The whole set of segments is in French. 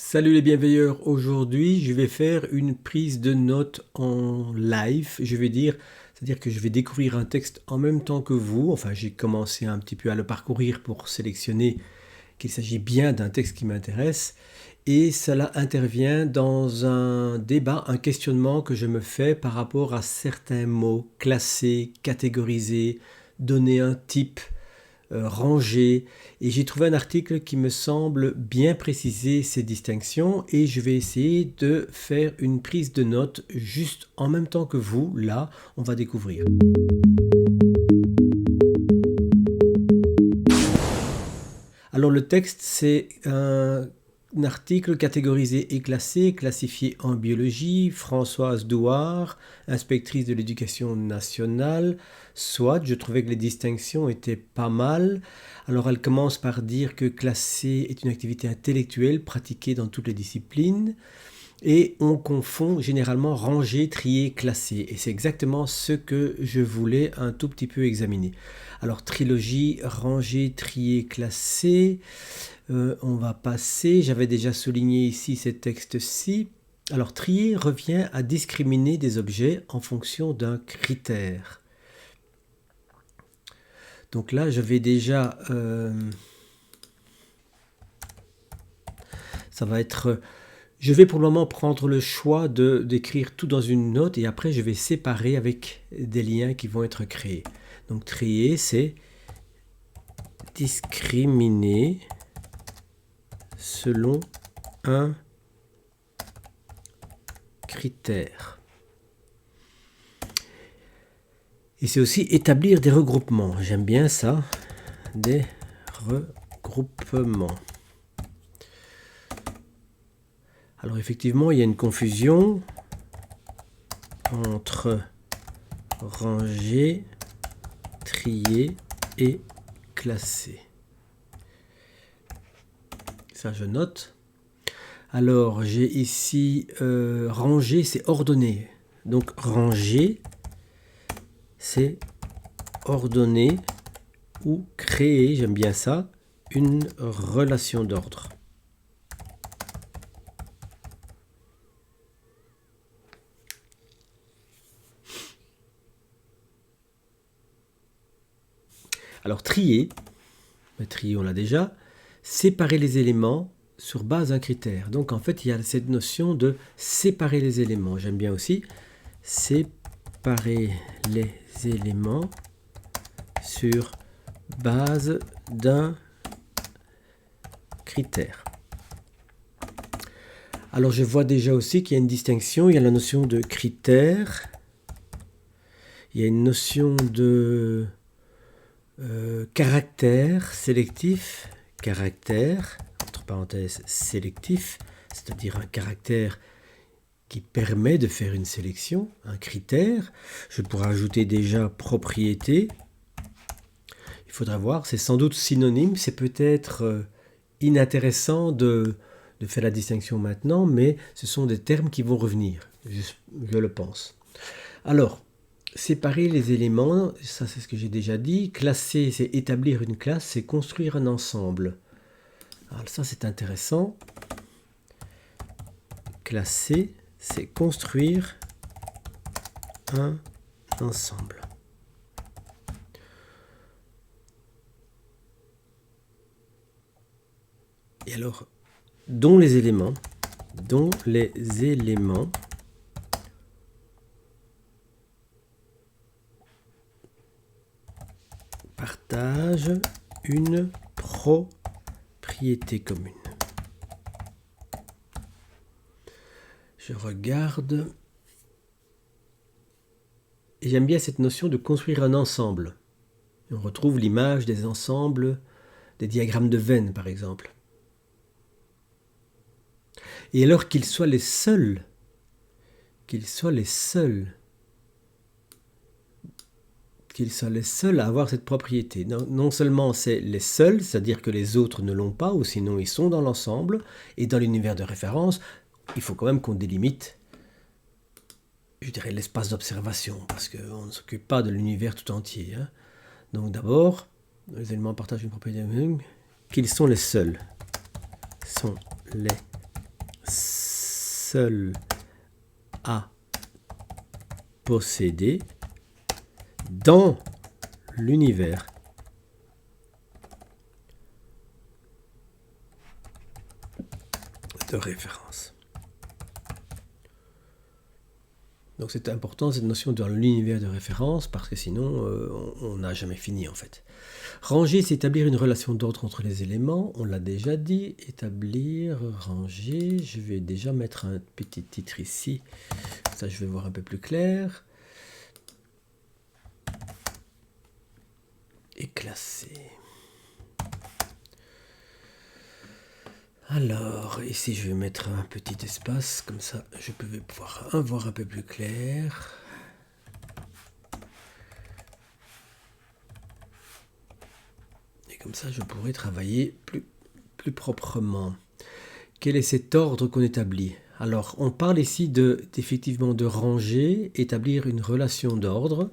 Salut les bienveilleurs, aujourd'hui je vais faire une prise de notes en live, c'est-à-dire que je vais découvrir un texte en même temps que vous, enfin j'ai commencé un petit peu à le parcourir pour sélectionner qu'il s'agit bien d'un texte qui m'intéresse, et cela intervient dans un débat, un questionnement que je me fais par rapport à certains mots classés, catégorisés, donner un type, ranger. Et j'ai trouvé un article qui me semble bien préciser ces distinctions et je vais essayer de faire une prise de notes juste en même temps que vous. Là, on va découvrir. Alors le texte, c'est un article catégorisé et classé, classifié en biologie, Françoise Douard, inspectrice de l'éducation nationale. Soit, je trouvais que les distinctions étaient pas mal. Alors elle commence par dire que classer est une activité intellectuelle pratiquée dans toutes les disciplines. Et on confond généralement ranger, trier, classer. Et c'est exactement ce que je voulais un tout petit peu examiner. Alors trilogie, ranger, trier, classer. On va passer, j'avais déjà souligné ici ces textes-ci. Alors trier revient à discriminer des objets en fonction d'un critère. Donc là, je vais déjà... ça va être... Je vais pour le moment prendre le choix d'écrire tout dans une note et après je vais séparer avec des liens qui vont être créés. Donc trier, c'est discriminer selon un critère. Et c'est aussi établir des regroupements. J'aime bien ça, des regroupements. Alors effectivement, il y a une confusion entre ranger, trier et classer. Ça, je note. Alors, j'ai ici ranger, c'est ordonner. Donc, ranger, c'est ordonner ou créer, j'aime bien ça, une relation d'ordre. Alors, trier on l'a déjà, séparer les éléments sur base d'un critère. Donc, en fait, il y a cette notion de séparer les éléments. J'aime bien aussi séparer les éléments sur base d'un critère. Alors je vois déjà aussi qu'il y a une distinction, il y a la notion de critère, il y a une notion de caractère sélectif, caractère, entre parenthèses sélectif, c'est-à-dire un caractère qui permet de faire une sélection, un critère. Je pourrais ajouter déjà propriété. Il faudra voir, c'est sans doute synonyme, c'est peut-être inintéressant de faire la distinction maintenant, mais ce sont des termes qui vont revenir, je le pense. Alors, séparer les éléments, ça c'est ce que j'ai déjà dit. Classer, c'est établir une classe, c'est construire un ensemble. Alors ça c'est intéressant. Classer, c'est construire un ensemble. Et alors, dont les éléments partagent une propriété commune. Je regarde et j'aime bien cette notion de construire un ensemble. On retrouve l'image des ensembles, des diagrammes de Venn par exemple. Et alors qu'ils soient les seuls à avoir cette propriété. Non seulement c'est les seuls, c'est-à-dire que les autres ne l'ont pas, ou sinon ils sont dans l'ensemble, et dans l'univers de référence, il faut quand même qu'on délimite, je dirais, l'espace d'observation, parce qu'on ne s'occupe pas de l'univers tout entier. Donc d'abord, les éléments partagent une propriété commune, qu'ils sont les seuls. Sont les seul à posséder dans l'univers de référence. Donc c'est important cette notion dans l'univers de référence parce que sinon on n'a jamais fini en fait. Ranger, c'est établir une relation d'ordre entre les éléments. On l'a déjà dit. Établir, ranger. Je vais déjà mettre un petit titre ici. Ça, je vais voir un peu plus clair. Et classer. Alors, ici, je vais mettre un petit espace. Comme ça, je vais pouvoir voir un peu plus clair. Comme ça, je pourrais travailler plus proprement. Quel est cet ordre qu'on établit? Alors, on parle ici effectivement de ranger, établir une relation d'ordre.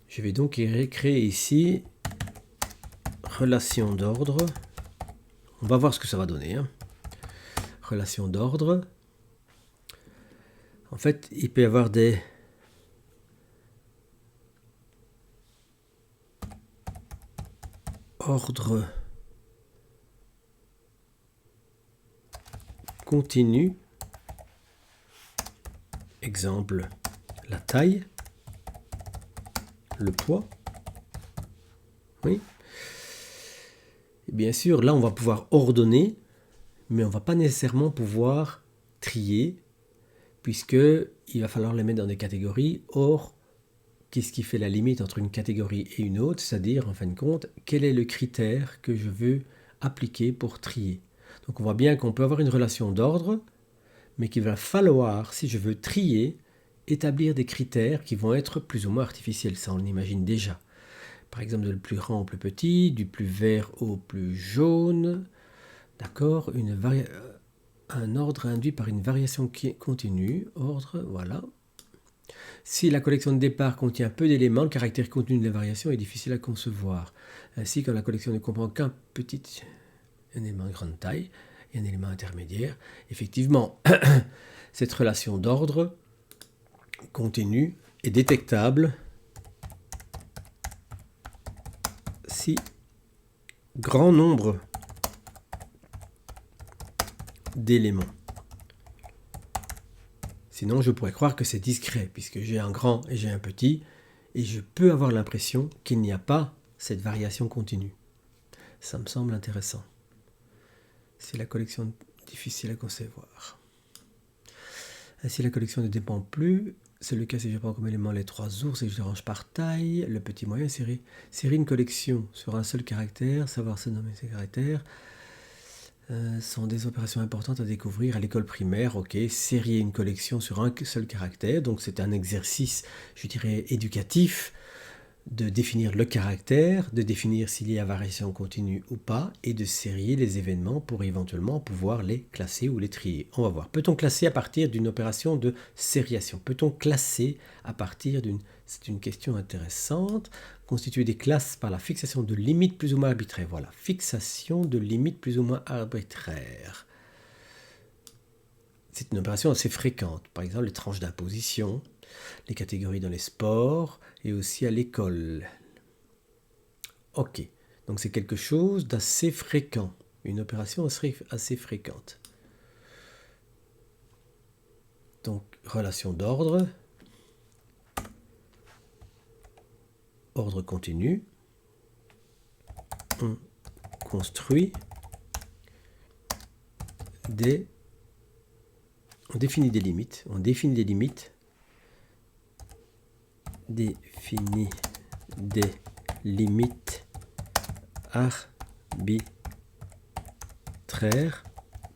Je vais donc créer ici relation d'ordre. On va voir ce que ça va donner. Relation d'ordre. En fait, il peut y avoir des ordre continu, exemple la taille, le poids, oui. Et bien sûr, là on va pouvoir ordonner, mais on ne va pas nécessairement pouvoir trier, puisque il va falloir les mettre dans des catégories. Or, qu'est-ce qui fait la limite entre une catégorie et une autre? C'est-à-dire, en fin de compte, quel est le critère que je veux appliquer pour trier? Donc on voit bien qu'on peut avoir une relation d'ordre, mais qu'il va falloir, si je veux trier, établir des critères qui vont être plus ou moins artificiels. Ça, on l'imagine déjà. Par exemple, du plus grand au plus petit, du plus vert au plus jaune. D'accord? Un ordre induit par une variation continue. Ordre, voilà. Si la collection de départ contient peu d'éléments, le caractère continu de la variation est difficile à concevoir. Ainsi, quand la collection ne comprend qu'un petit élément de grande taille et un élément intermédiaire, effectivement, cette relation d'ordre continu est détectable si grand nombre d'éléments. Sinon, je pourrais croire que c'est discret, puisque j'ai un grand et j'ai un petit, et je peux avoir l'impression qu'il n'y a pas cette variation continue. Ça me semble intéressant. C'est la collection difficile à concevoir. Ainsi, la collection ne dépend plus. C'est le cas si je prends comme élément les trois ours et que je les range par taille. Le petit moyen, série une collection sur un seul caractère, savoir se nommer ces caractères. Sont des opérations importantes à découvrir à l'école primaire. Ok, sérier une collection sur un seul caractère. Donc c'est un exercice, je dirais, éducatif de définir le caractère, de définir s'il y a variation continue ou pas, et de sérier les événements pour éventuellement pouvoir les classer ou les trier. On va voir. Peut-on classer à partir d'une opération de sériation? Peut-on classer à partir d'une... C'est une question intéressante. Constituer des classes par la fixation de limites plus ou moins arbitraires. Voilà, fixation de limites plus ou moins arbitraires. C'est une opération assez fréquente. Par exemple, les tranches d'imposition, les catégories dans les sports et aussi à l'école. Ok, donc c'est quelque chose d'assez fréquent, une opération assez fréquente. Donc, relation d'ordre, ordre continu, on construit on définit des limites, arbitraires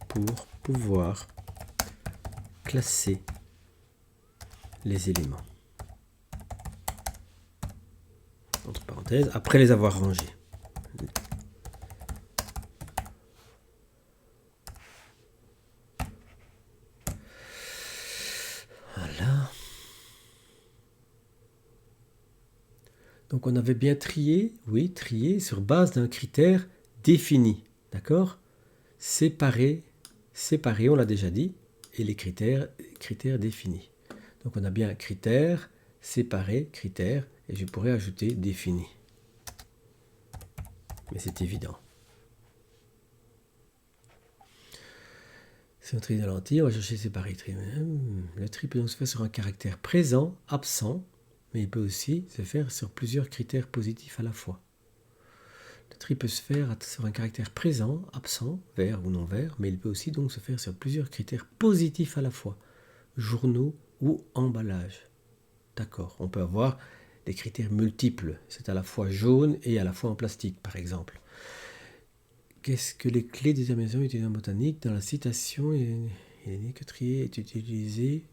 pour pouvoir classer les éléments. Entre parenthèses, après les avoir rangés. Voilà. Donc on avait bien trié, oui, trié sur base d'un critère défini, d'accord? séparer, séparer, on l'a déjà dit, et les critères définis. Donc on a bien critères, séparer, critères, et je pourrais ajouter défini. Mais c'est évident. Si on trie de lentille, on va chercher séparer, tri. Le tri peut donc se faire sur un caractère présent, absent, mais il peut aussi se faire sur plusieurs critères positifs à la fois. Le tri peut se faire sur un caractère présent, absent, vert ou non vert, mais il peut aussi donc se faire sur plusieurs critères positifs à la fois, journaux ou emballage. D'accord, on peut avoir des critères multiples, c'est à la fois jaune et à la fois en plastique par exemple. Qu'est-ce que les clés de détermination utilisées en botanique? Dans la citation, il est dit que trier est utilisé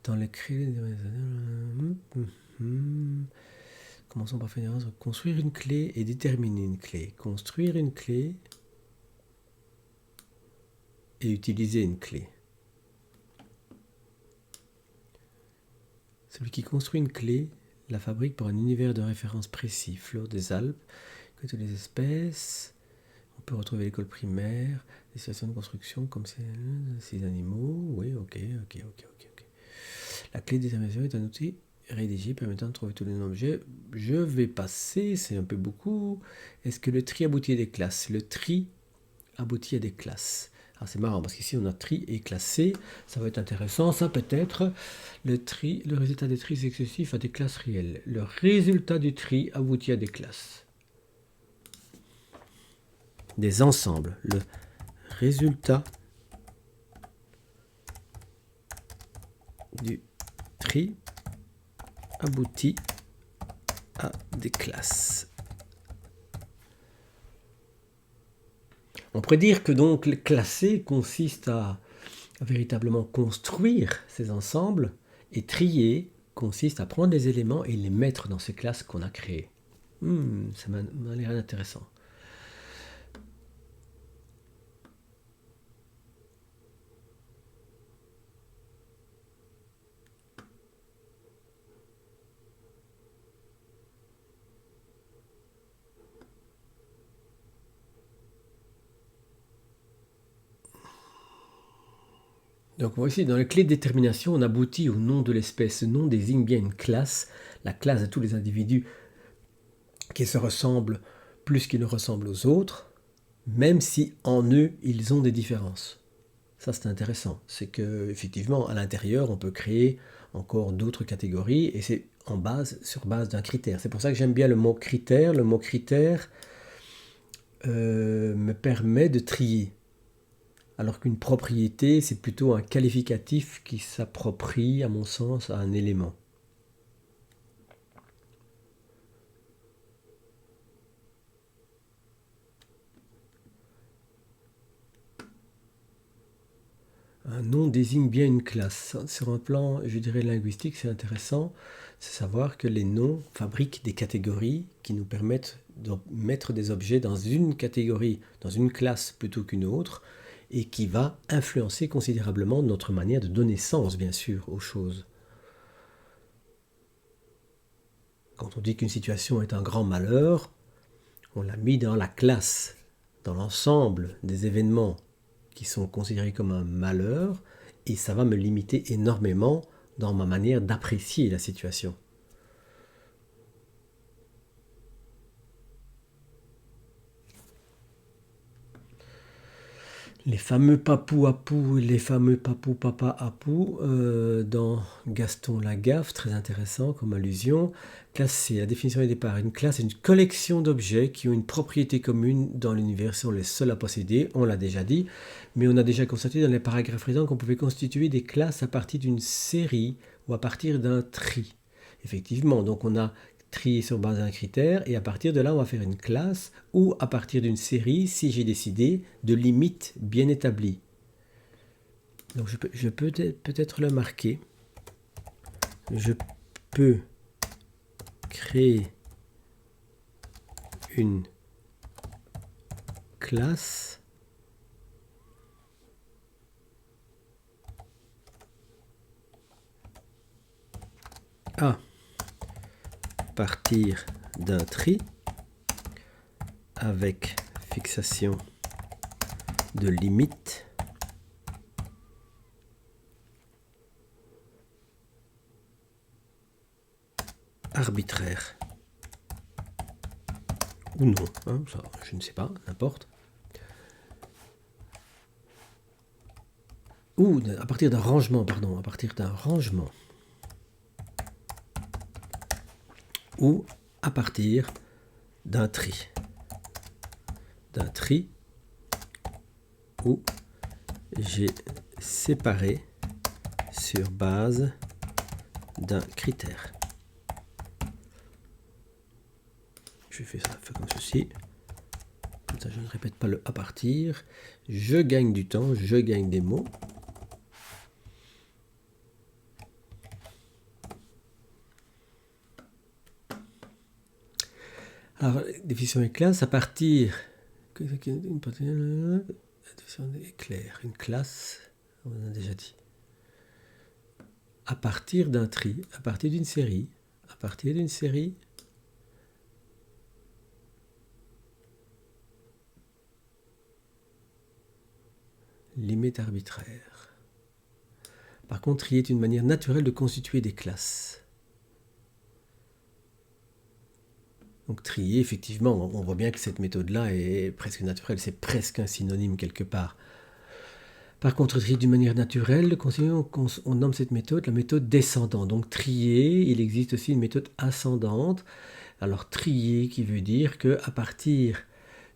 dans les clés de détermination. Commençons par faire une erreur. Construire une clé et déterminer une clé. Construire une clé et utiliser une clé. Celui qui construit une clé la fabrique pour un univers de référence précis. Flore des Alpes, que toutes les espèces. On peut retrouver l'école primaire, des situations de construction comme ces animaux. Oui, ok. La clé de détermination est un outil rédigé permettant de trouver tous les objets. Je vais passer, c'est un peu beaucoup. Est-ce que le tri aboutit à des classes? Le tri aboutit à des classes. Alors c'est marrant parce qu'ici on a tri et classé. Ça va être intéressant, ça peut-être. Le résultat des tris successifs a des classes réelles. Le résultat du tri aboutit à des classes. Des ensembles. Le résultat du tri aboutit à des classes. On pourrait dire que donc classer consiste à véritablement construire ces ensembles et trier consiste à prendre des éléments et les mettre dans ces classes qu'on a créées. Ça m'a l'air intéressant. Donc voici, dans les clés de détermination, on aboutit au nom de l'espèce. Ce nom désigne bien une classe, la classe de tous les individus qui se ressemblent plus qu'ils ne ressemblent aux autres, même si en eux, ils ont des différences. Ça, c'est intéressant. C'est que effectivement, à l'intérieur, on peut créer encore d'autres catégories, et c'est sur base d'un critère. C'est pour ça que j'aime bien le mot critère. Le mot critère me permet de trier. Alors qu'une propriété, c'est plutôt un qualificatif qui s'approprie, à mon sens, à un élément. Un nom désigne bien une classe. Sur un plan, je dirais, linguistique, c'est intéressant. C'est savoir que les noms fabriquent des catégories qui nous permettent de mettre des objets dans une catégorie, dans une classe plutôt qu'une autre, et qui va influencer considérablement notre manière de donner sens, bien sûr, aux choses. Quand on dit qu'une situation est un grand malheur, on l'a mis dans la classe, dans l'ensemble des événements qui sont considérés comme un malheur, et ça va me limiter énormément dans ma manière d'apprécier la situation. Les fameux papou apou et les fameux papou papa apou dans Gaston Lagaffe, très intéressant comme allusion. Classer, la définition des départ. Une classe est une collection d'objets qui ont une propriété commune dans l'univers, sont les seuls à posséder, on l'a déjà dit, mais on a déjà constaté dans les paragraphes précédents qu'on pouvait constituer des classes à partir d'une série ou à partir d'un tri. Effectivement, donc on a trier sur base d'un critère, et à partir de là, on va faire une classe, ou à partir d'une série, si j'ai décidé, de limites bien établies. Donc je peux peut-être le marquer. Je peux créer une classe à partir d'un tri avec fixation de limite arbitraire. Ou non, hein, ça, je ne sais pas, n'importe. Ou à partir d'un rangement, pardon, à partir d'un rangement. Ou à partir d'un tri. D'un tri où j'ai séparé sur base d'un critère. Je fais ça comme ceci. Comme ça, je ne répète pas le à partir. Je gagne du temps, je gagne des mots. Alors, définition classe à partir. Une définition éclair, une classe, on en a déjà dit. À partir d'un tri, à partir d'une série, à partir d'une série. Limite arbitraire. Par contre, trier est une manière naturelle de constituer des classes. Donc trier, effectivement, on voit bien que cette méthode-là est presque naturelle, c'est presque un synonyme quelque part. Par contre, trier d'une manière naturelle, on nomme cette méthode la méthode descendante. Donc trier, il existe aussi une méthode ascendante. Alors trier qui veut dire que à partir,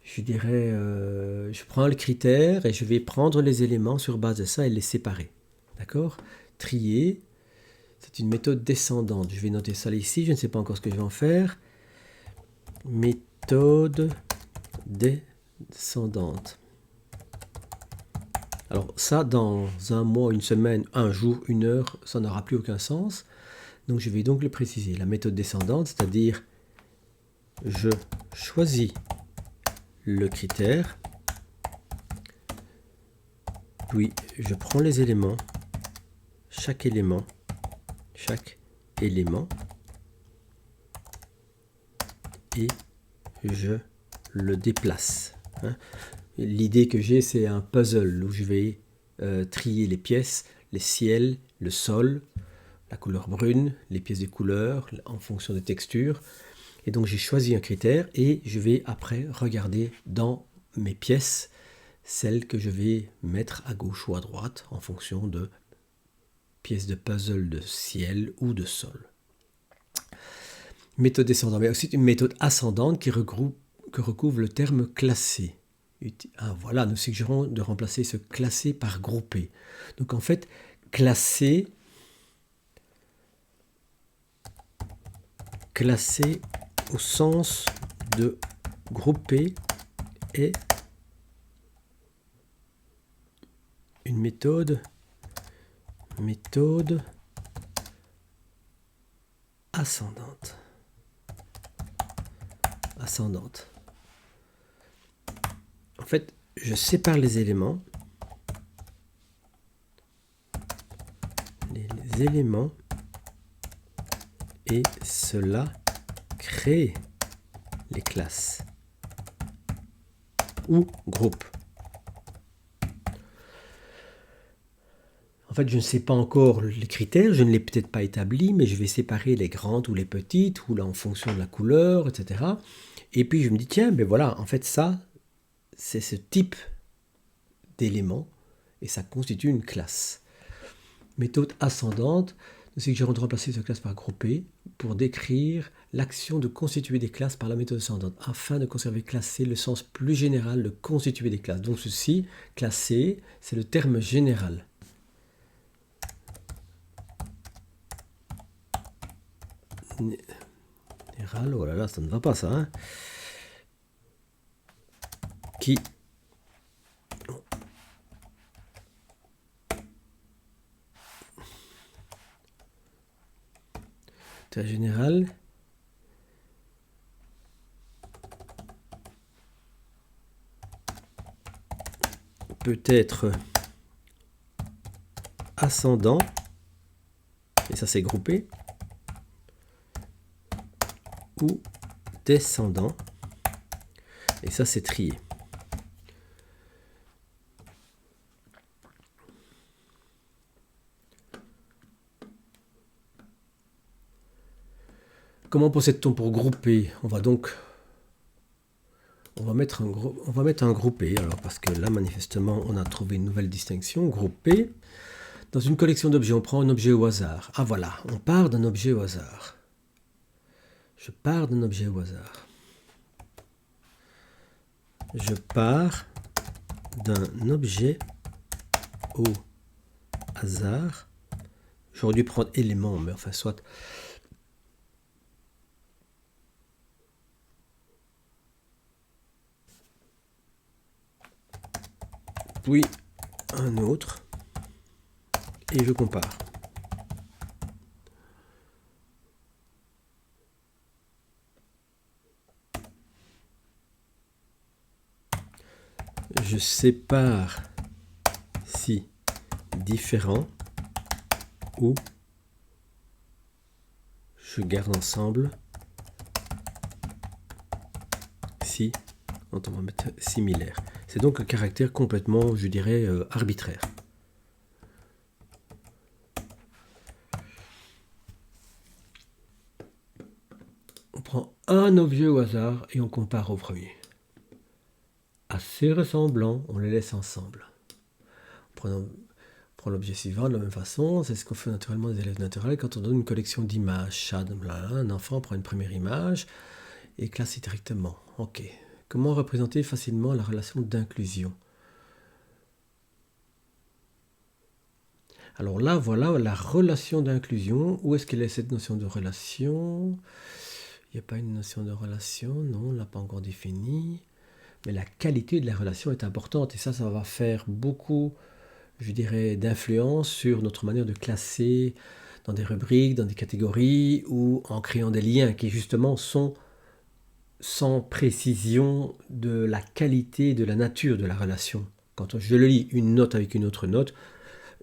je dirais, je prends le critère et je vais prendre les éléments sur base de ça et les séparer. D'accord ? Trier, c'est une méthode descendante. Je vais noter ça ici, je ne sais pas encore ce que je vais en faire. Méthode descendante. Alors ça, dans un mois, une semaine, un jour, une heure, ça n'aura plus aucun sens. Donc je vais donc le préciser. La méthode descendante, c'est-à-dire je choisis le critère, puis je prends les éléments, chaque élément, et je le déplace. L'idée que j'ai, c'est un puzzle où je vais trier les pièces, les ciels, le sol, la couleur brune, les pièces de couleur en fonction des textures. Et donc j'ai choisi un critère et je vais après regarder dans mes pièces celles que je vais mettre à gauche ou à droite en fonction de pièces de puzzle de ciel ou de sol. Méthode descendante, mais aussi une méthode ascendante qui recouvre le terme classé. Voilà, nous suggérons de remplacer ce classé par groupé. Donc en fait, classé au sens de grouper est une méthode ascendante. En fait, je sépare les éléments. Et cela crée les classes ou groupes. En fait, je ne sais pas encore les critères, je ne l'ai peut-être pas établi, mais je vais séparer les grandes ou les petites, ou là en fonction de la couleur, etc. Et puis je me dis, tiens, ben voilà, en fait ça, c'est ce type d'élément, et ça constitue une classe. Méthode ascendante, nous suggérons de remplacer cette classe par groupé pour décrire l'action de constituer des classes par la méthode ascendante, afin de conserver classé le sens plus général de constituer des classes. Donc ceci, classé, c'est le terme général. Général, oh là là, ça ne va pas ça, hein. Qui général peut être ascendant, et ça c'est groupé, ou descendant, et ça c'est trié. Comment procède-t-on pour grouper? On va mettre un groupé, alors parce que là manifestement on a trouvé une nouvelle distinction. Groupé. Dans une collection d'objets, on prend un objet au hasard. Ah voilà, on part d'un objet au hasard. Je pars d'un objet au hasard. Je pars d'un objet au hasard. J'aurais dû prendre élément, mais enfin soit. Puis un autre. Et je compare. Je sépare si différent ou je garde ensemble si, on va mettre similaire. C'est donc un caractère complètement, je dirais, arbitraire. On prend un objet au hasard et on compare au premier. Assez ressemblant, on les laisse ensemble. On prend l'objet suivant de la même façon, c'est ce qu'on fait naturellement des élèves naturels quand on donne une collection d'images. Un enfant prend une première image et classe directement. Ok. Comment représenter facilement la relation d'inclusion? Alors là, voilà la relation d'inclusion. Où est-ce qu'elle est cette notion de relation? Il n'y a pas une notion de relation, non, on ne l'a pas encore définie. Mais la qualité de la relation est importante et ça va faire beaucoup, je dirais, d'influence sur notre manière de classer dans des rubriques, dans des catégories ou en créant des liens qui justement sont sans précision de la qualité, de la nature de la relation. Quand je le lis une note avec une autre note,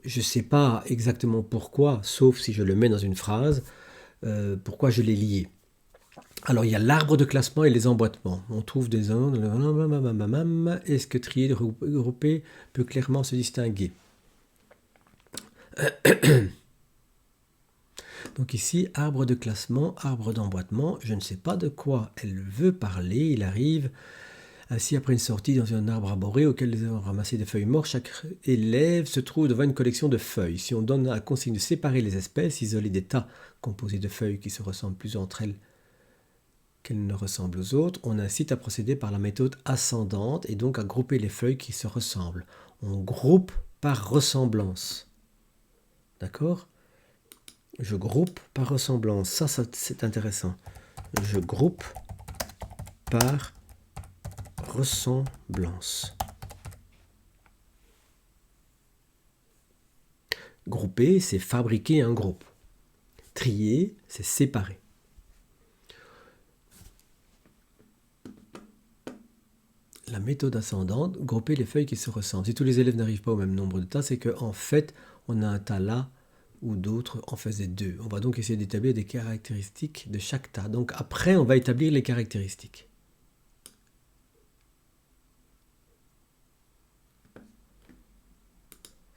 je ne sais pas exactement pourquoi, sauf si je le mets dans une phrase, pourquoi je l'ai lié. Alors il y a l'arbre de classement et les emboîtements. On trouve des est-ce que trier et regrouper peut clairement se distinguer? Donc ici, arbre de classement, arbre d'emboîtement, je ne sais pas de quoi elle veut parler. Il arrive ainsi après une sortie dans un arbre arboré auquel les élèves ont ramassé des feuilles mortes. Chaque élève se trouve devant une collection de feuilles. Si on donne la consigne de séparer les espèces, isoler des tas composés de feuilles qui se ressemblent plus entre elles qu'elles ne ressemblent aux autres, on incite à procéder par la méthode ascendante et donc à grouper les feuilles qui se ressemblent. On groupe par ressemblance. D'accord? Je groupe par ressemblance. Ça, c'est intéressant. Je groupe par ressemblance. Grouper, c'est fabriquer un groupe. Trier, c'est séparer. La méthode ascendante, grouper les feuilles qui se ressemblent. Si tous les élèves n'arrivent pas au même nombre de tas, c'est qu'en fait, on a un tas là ou d'autres en faisaient deux. On va donc essayer d'établir des caractéristiques de chaque tas. Donc après, on va établir les caractéristiques.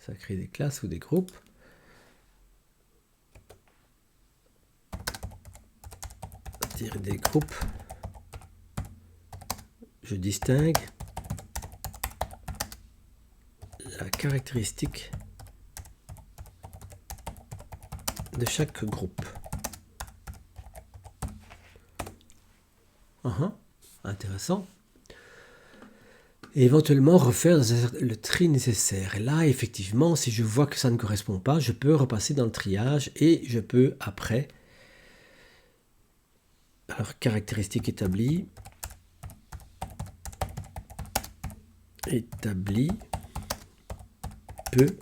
Ça crée des classes ou des groupes. Dire des groupes. Je distingue la caractéristique de chaque groupe. Intéressant. Et éventuellement refaire le tri nécessaire. Et là, effectivement, si je vois que ça ne correspond pas, je peux repasser dans le triage et je peux après, alors caractéristiques établies, peut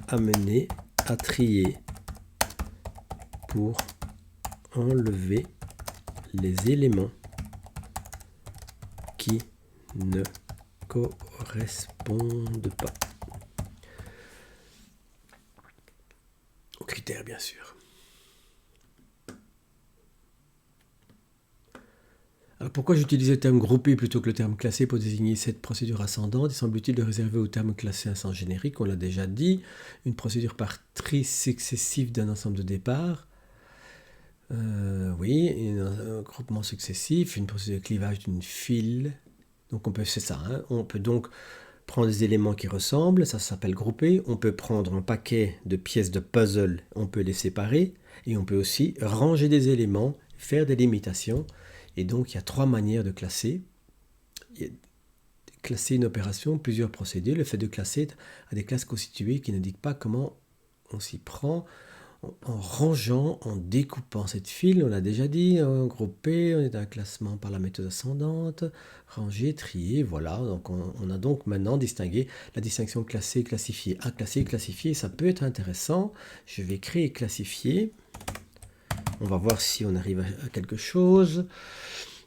amener à trier pour enlever les éléments qui ne correspondent pas aux critères, bien sûr. Alors pourquoi j'utilise le terme groupé plutôt que le terme classé pour désigner cette procédure ascendante? Il semble utile de réserver au terme classé un sens générique, on l'a déjà dit, une procédure par tri successif d'un ensemble de départ. Oui, un groupement successif, une procédure de clivage d'une file. Donc c'est ça, hein. On peut donc prendre des éléments qui ressemblent, ça s'appelle grouper. On peut prendre un paquet de pièces de puzzle, on peut les séparer. Et on peut aussi ranger des éléments, faire des limitations. Et donc il y a 3 manières de classer. Classer une opération, plusieurs procédés. Le fait de classer à des classes constituées qui n'indiquent pas comment on s'y prend. En rangeant, en découpant cette file, on l'a déjà dit, grouper, on est dans un classement par la méthode ascendante, ranger, trier, voilà. Donc on a donc maintenant distingué la distinction classé, classifié. À classer, classifié, ça peut être intéressant. Je vais créer classifier. On va voir si on arrive à quelque chose.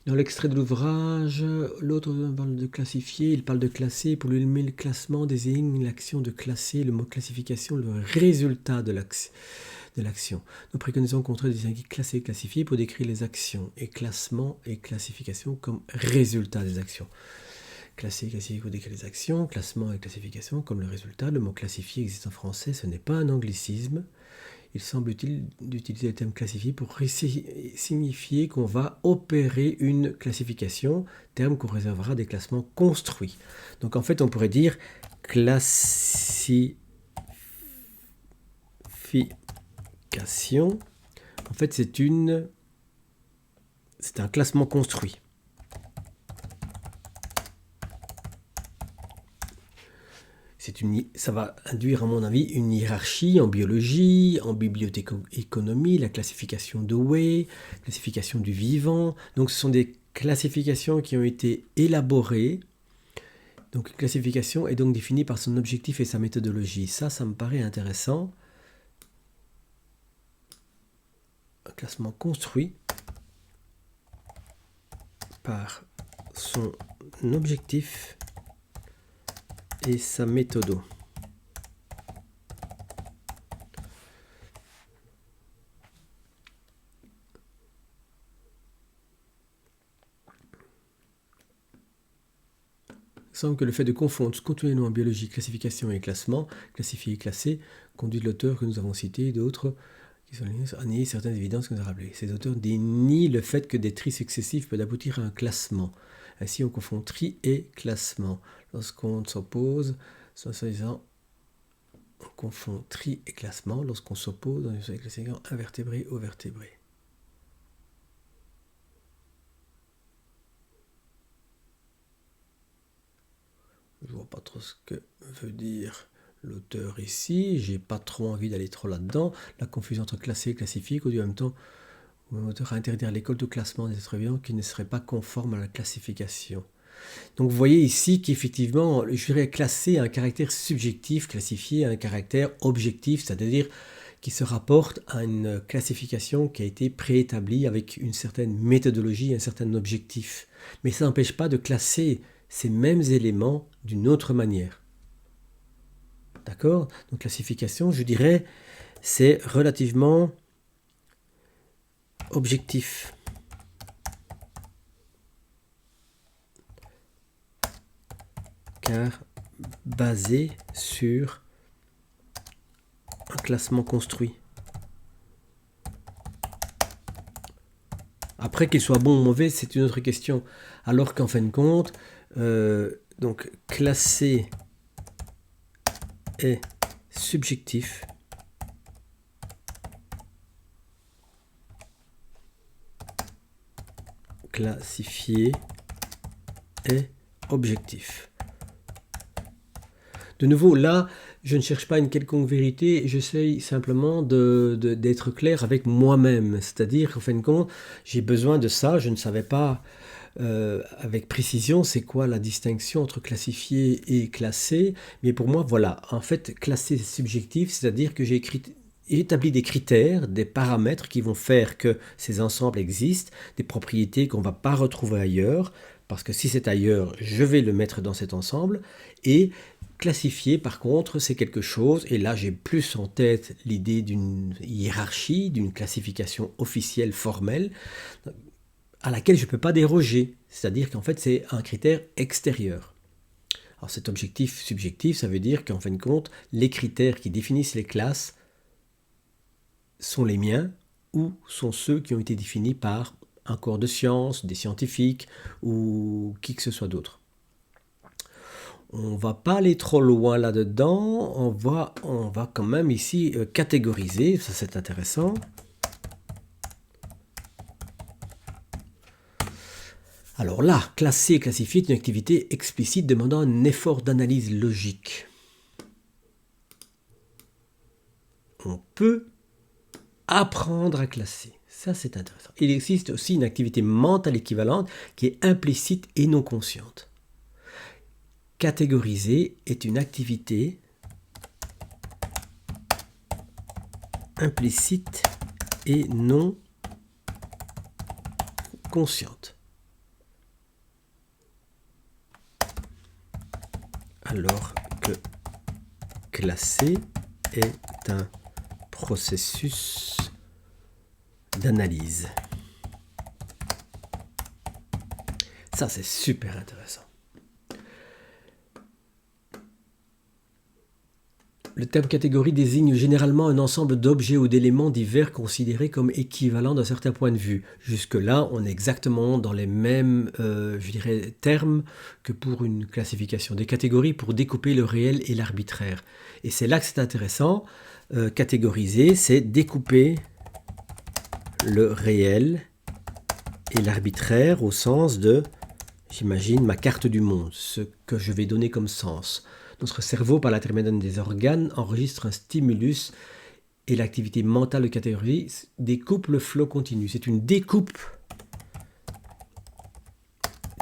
Dans l'extrait de l'ouvrage, l'autre parle de classifier, il parle de classer. Pour lui, le classement désigne l'action de classer, le mot classification, le résultat de l'action. Nous préconisons contre distinguer classer et classifier pour décrire les actions et classement et classification comme résultat des actions. Classer et classifier pour décrire les actions, classement et classification comme le résultat. Le mot classifier existe en français, ce n'est pas un anglicisme. Il semble utile d'utiliser le terme classifier pour signifier qu'on va opérer une classification, terme qu'on réservera des classements construits. Donc en fait, on pourrait dire classification. En fait, c'est un classement construit. Ça va induire, à mon avis, une hiérarchie en biologie, en bibliothéconomie, la classification de Way, classification du vivant. Donc, ce sont des classifications qui ont été élaborées. Donc, une classification est donc définie par son objectif et sa méthodologie. Ça me paraît intéressant. Un classement construit par son objectif et sa méthode. Il semble que le fait de confondre continuellement en biologie classification et classement, classifier et classer, conduit l'auteur que nous avons cité et d'autres qui sont à nier certaines évidences que nous avons rappelées. Ces auteurs dénient le fait que des tris successifs peuvent aboutir à un classement. Ainsi, on confond tri et classement. Lorsqu'on s'oppose, on confond tri et classement lorsqu'on s'oppose dans une classification invertébré ou vertébré. Je vois pas trop ce que veut dire l'auteur ici. J'ai pas trop envie d'aller trop là-dedans. La confusion entre classé et classifié conduit en même temps l'auteur à interdire l'école de classement des êtres vivants qui ne seraient pas conformes à la classification. Donc vous voyez ici qu'effectivement, je dirais classer un caractère subjectif, classifier un caractère objectif, c'est-à-dire qui se rapporte à une classification qui a été préétablie avec une certaine méthodologie, un certain objectif. Mais ça n'empêche pas de classer ces mêmes éléments d'une autre manière. D'accord ? Donc classification, je dirais, c'est relativement objectif. Car basé sur un classement construit. Après, qu'il soit bon ou mauvais, c'est une autre question. Alors qu'en fin de compte, donc classer est subjectif. Classifier est objectif. De nouveau, là, je ne cherche pas une quelconque vérité, j'essaye simplement d'être clair avec moi-même. C'est-à-dire qu'en fin de compte, j'ai besoin de ça, je ne savais pas avec précision c'est quoi la distinction entre classifier et classer, mais pour moi, voilà, en fait, classer c'est subjectif, c'est-à-dire que j'ai établi des critères, des paramètres qui vont faire que ces ensembles existent, des propriétés qu'on ne va pas retrouver ailleurs, parce que si c'est ailleurs, je vais le mettre dans cet ensemble, et classifier, par contre, c'est quelque chose, et là j'ai plus en tête l'idée d'une hiérarchie, d'une classification officielle, formelle, à laquelle je ne peux pas déroger. C'est-à-dire qu'en fait, c'est un critère extérieur. Alors cet objectif subjectif, ça veut dire qu'en fin de compte, les critères qui définissent les classes sont les miens, ou sont ceux qui ont été définis par un corps de sciences, des scientifiques ou qui que ce soit d'autre. On ne va pas aller trop loin là-dedans, on va quand même ici catégoriser, ça c'est intéressant. Alors là, classer et classifier est une activité explicite demandant un effort d'analyse logique. On peut apprendre à classer. Ça, c'est intéressant. Il existe aussi une activité mentale équivalente qui est implicite et non consciente. Catégoriser est une activité implicite et non consciente. Alors que classer est un processus d'analyse. Ça, c'est super intéressant. Le terme catégorie désigne généralement un ensemble d'objets ou d'éléments divers considérés comme équivalents d'un certain point de vue. Jusque-là, on est exactement dans les mêmes termes que pour une classification. Des catégories pour découper le réel et l'arbitraire. Et c'est là que c'est intéressant. Catégoriser, c'est découper le réel et l'arbitraire au sens de, j'imagine, ma carte du monde, ce que je vais donner comme sens. Notre cerveau, par l'intermédiaire des organes, enregistre un stimulus et l'activité mentale de catégorie découpe le flot continu. C'est une découpe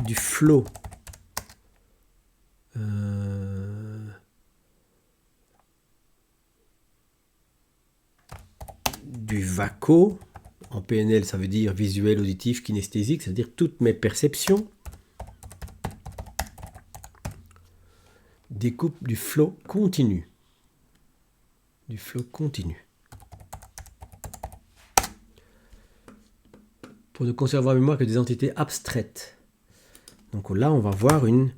du flot du VACO. En PNL, ça veut dire visuel, auditif, kinesthésique, c'est-à-dire toutes mes perceptions. Découpe du flot continu. Du flot continu. Pour ne conserver en mémoire que des entités abstraites. Donc là, on va voir une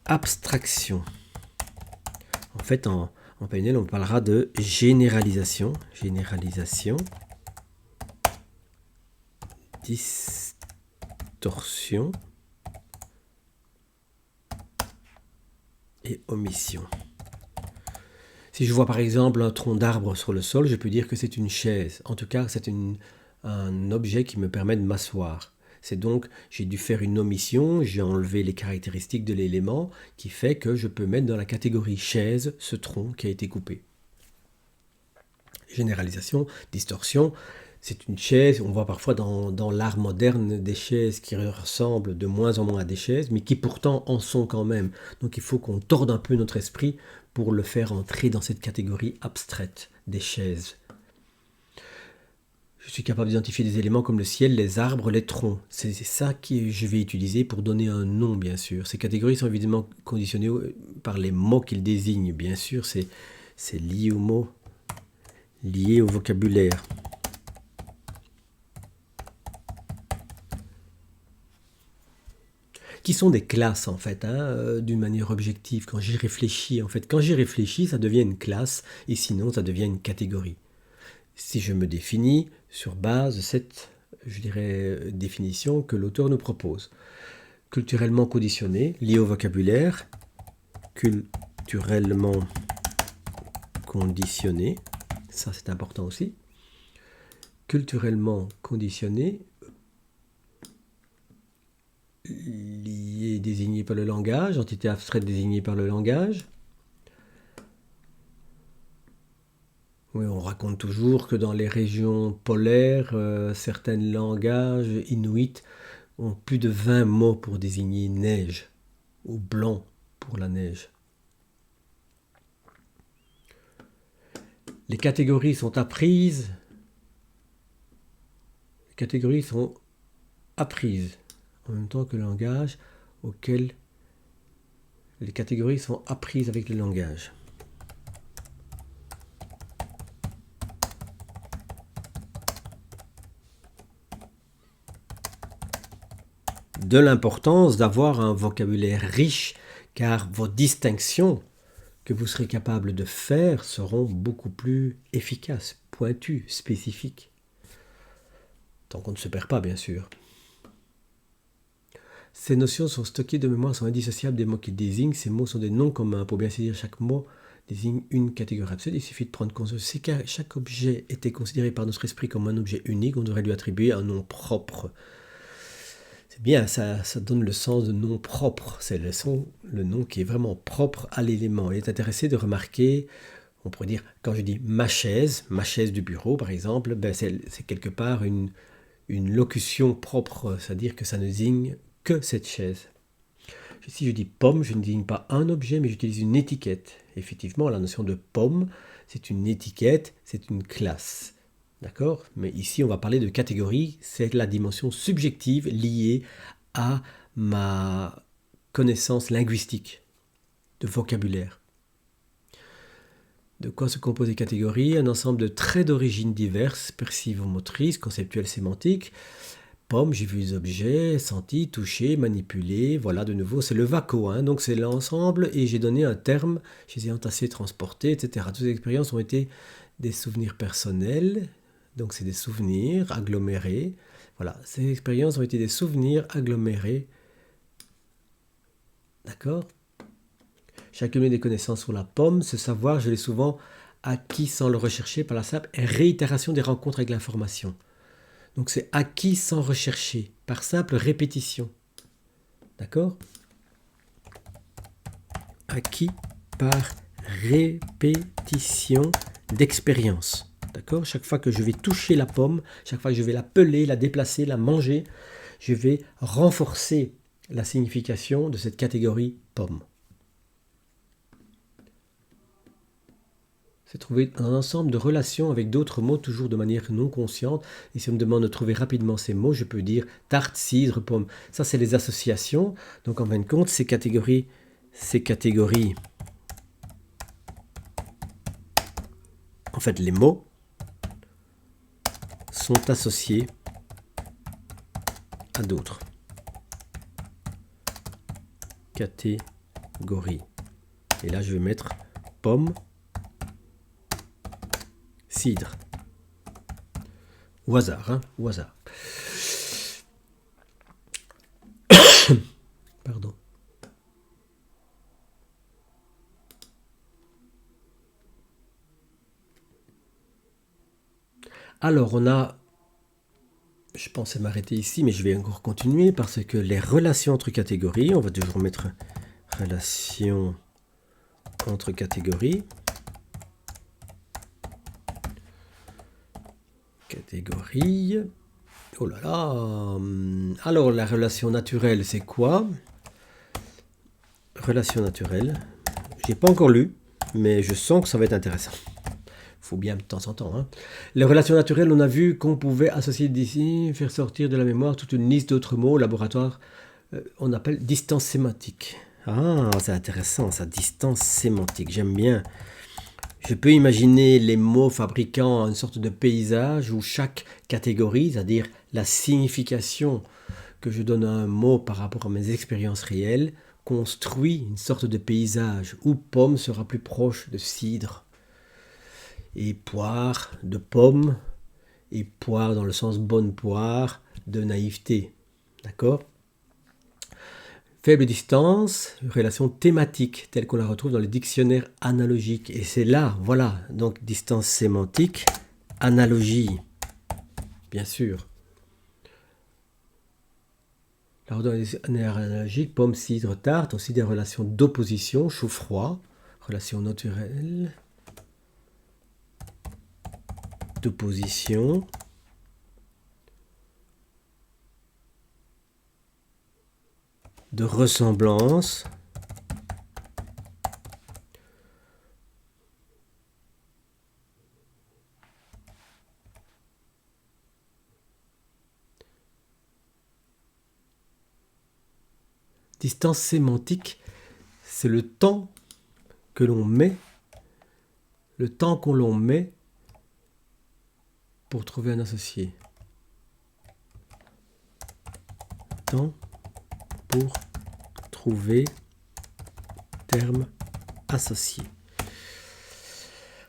abstraction. En fait, en PNL, on parlera de généralisation. Généralisation. Distorsion. Et omission. Si je vois par exemple un tronc d'arbre sur le sol, je peux dire que c'est une chaise. En tout cas, c'est un objet qui me permet de m'asseoir. C'est donc, j'ai dû faire une omission, j'ai enlevé les caractéristiques de l'élément qui fait que je peux mettre dans la catégorie chaise ce tronc qui a été coupé. Généralisation, distorsion. C'est une chaise, on voit parfois dans l'art moderne des chaises qui ressemblent de moins en moins à des chaises, mais qui pourtant en sont quand même. Donc il faut qu'on torde un peu notre esprit pour le faire entrer dans cette catégorie abstraite des chaises. Je suis capable d'identifier des éléments comme le ciel, les arbres, les troncs. C'est ça que je vais utiliser pour donner un nom, bien sûr. Ces catégories sont évidemment conditionnées par les mots qu'ils désignent. Bien sûr, c'est lié aux mots, lié au vocabulaire. Qui sont des classes en fait, d'une manière objective. Quand j'y réfléchis, ça devient une classe et sinon ça devient une catégorie. Si je me définis sur base de cette, définition que l'auteur nous propose. Culturellement conditionné, lié au vocabulaire, culturellement conditionné, ça c'est important aussi. Culturellement conditionné, lié, désigné par le langage, entité abstraite désignée par le langage. Oui, on raconte toujours que dans les régions polaires, certains langages inuits ont plus de 20 mots pour désigner neige, ou blanc pour la neige. Les catégories sont apprises. Les catégories sont apprises en même temps que le langage auquel les catégories sont apprises avec le langage. De l'importance d'avoir un vocabulaire riche, car vos distinctions que vous serez capable de faire seront beaucoup plus efficaces, pointues, spécifiques. tant qu'on ne se perd pas, bien sûr. Ces notions sont stockées de mémoire, sont indissociables des mots qu'ils désignent. Ces mots sont des noms communs. Pour bien saisir chaque mot désigne une catégorie absolue. Il suffit de prendre conscience. Si chaque objet était considéré par notre esprit comme un objet unique, on devrait lui attribuer un nom propre. C'est bien, ça donne le sens de nom propre. C'est le nom qui est vraiment propre à l'élément. Il est intéressé de remarquer, on pourrait dire, quand je dis ma chaise du bureau par exemple, c'est quelque part une locution propre, c'est-à-dire que ça ne désigne que cette chaise. Si je dis pomme, je ne désigne pas un objet, mais j'utilise une étiquette. Effectivement, la notion de pomme, c'est une étiquette, c'est une classe. D'accord? Mais ici, on va parler de catégorie, c'est la dimension subjective liée à ma connaissance linguistique, de vocabulaire. De quoi se composent les catégories? Un ensemble de traits d'origine diverses, percivo-motrices, conceptuelles, sémantiques. Pomme, j'ai vu les objets, senti, touché, manipulé. Voilà, de nouveau, c'est le VACO, hein, donc c'est l'ensemble, et j'ai donné un terme, je les ai entassés, transportés, etc. Toutes ces expériences ont été des souvenirs personnels, donc c'est des souvenirs agglomérés. Voilà, ces expériences ont été des souvenirs agglomérés. D'accord? J'ai accumulé des connaissances sur la pomme. Ce savoir, je l'ai souvent acquis sans le rechercher par la simple réitération des rencontres avec l'information. Donc c'est acquis sans rechercher, par simple répétition. D'accord? Acquis par répétition d'expérience. D'accord? Chaque fois que je vais toucher la pomme, chaque fois que je vais la peler, la déplacer, la manger, je vais renforcer la signification de cette catégorie pomme. C'est trouver un ensemble de relations avec d'autres mots, toujours de manière non consciente. Et si on me demande de trouver rapidement ces mots, je peux dire tarte, cidre, pomme. Ça, c'est les associations. Donc, en fin de compte, ces catégories, en fait, les mots sont associés à d'autres catégories. Et là, je vais mettre pomme, cidre. Au hasard, hein, au hasard. Pardon. Alors, on a... Je pensais m'arrêter ici, mais je vais encore continuer parce que les relations entre catégories, on va toujours mettre relations entre catégories. Catégorie. Oh là là. Alors, la relation naturelle, c'est quoi? Relation naturelle. J'ai pas encore lu, mais je sens que ça va être intéressant. Faut bien de temps en temps. Hein. Les relations naturelles, on a vu qu'on pouvait associer d'ici, faire sortir de la mémoire toute une liste d'autres mots au laboratoire. On appelle distance sémantique. Ah, c'est intéressant, ça, distance sémantique. J'aime bien. Je peux imaginer les mots fabriquant une sorte de paysage où chaque catégorie, c'est-à-dire la signification que je donne à un mot par rapport à mes expériences réelles, construit une sorte de paysage où pomme sera plus proche de cidre. Et poire de pomme, et poire dans le sens bonne poire de naïveté. D'accord? Faible distance, relation thématique, telle qu'on la retrouve dans les dictionnaires analogiques. Et c'est là, voilà, donc distance sémantique, analogie, bien sûr. Alors dans les dictionnaires analogiques, pomme, cidre, tarte, aussi des relations d'opposition, chaud-froid, relations naturelles, d'opposition, de ressemblance, distance sémantique, c'est le temps que l'on met, le temps qu'on l'on met pour trouver un associé. Temps pour trouver terme associé.